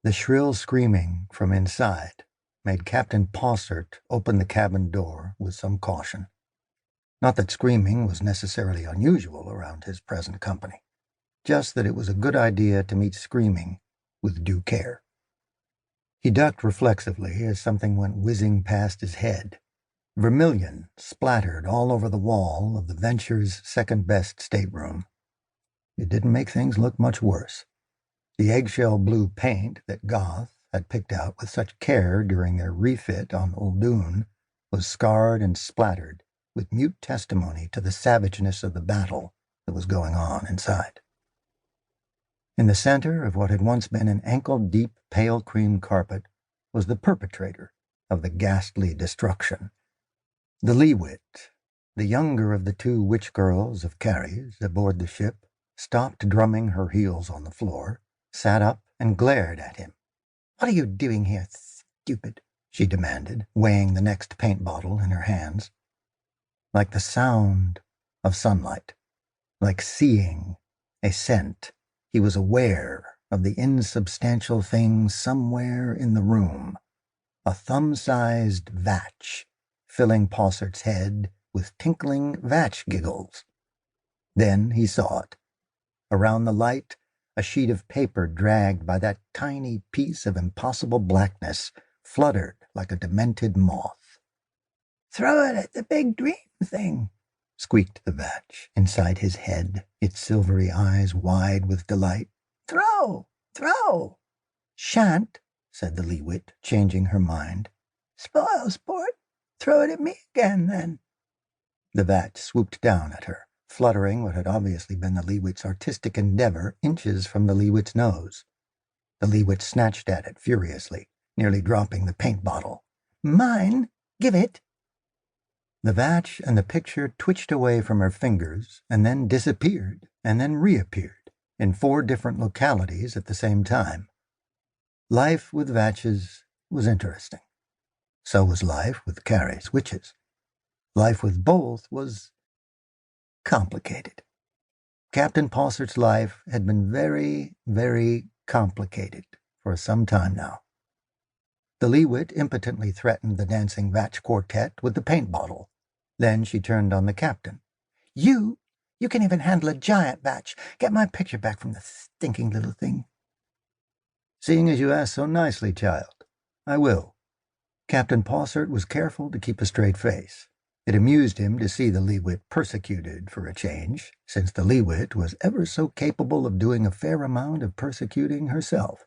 The shrill screaming from inside made Captain Pausert open the cabin door with some caution. Not that screaming was necessarily unusual around his present company, just that it was a good idea to meet screaming with due care. He ducked reflexively as something went whizzing past his head. Vermilion splattered all over the wall of the Venture's second-best stateroom. It didn't make things look much worse. The eggshell blue paint that Goth had picked out with such care during their refit on Uldoon was scarred and splattered with mute testimony to the savageness of the battle that was going on inside. In the center of what had once been an ankle-deep pale cream carpet was the perpetrator of the ghastly destruction. The Leewit, the younger of the two witch girls of Carrie's aboard the ship, stopped drumming her heels on the floor, sat up, and glared at him. "What are you doing here, stupid?" she demanded, weighing the next paint bottle in her hands. Like the sound of sunlight, like seeing a scent, he was aware of the insubstantial thing somewhere in the room, a thumb-sized vatch filling Pausert's head with tinkling vatch giggles. Then he saw it. Around the light, a sheet of paper dragged by that tiny piece of impossible blackness fluttered like a demented moth. "Throw it at the big dream thing," squeaked the vatch inside his head, its silvery eyes wide with delight. "Throw! Throw!" "Shan't," said the Leewit, changing her mind. "Spoil sport. Throw it at me again, then." The vatch swooped down at her, fluttering what had obviously been the Leewit's artistic endeavor inches from the Leewit's nose. The Leewit snatched at it furiously, nearly dropping the paint bottle. "Mine! Give it!" The vatch and the picture twitched away from her fingers and then disappeared and then reappeared in 4 different localities at the same time. Life with vatches was interesting. So was life with Carrie's witches. Life with both was complicated. Captain Pausert's life had been very, very complicated for some time now. The Leewit impotently threatened the dancing vatch quartet with the paint bottle. Then she turned on the captain. You can even handle a giant vatch. Get my picture back from the stinking little thing." "Seeing as you ask so nicely, child, I will." Captain Pausert was careful to keep a straight face. It amused him to see the Leewit persecuted for a change, since the Leewit was ever so capable of doing a fair amount of persecuting herself.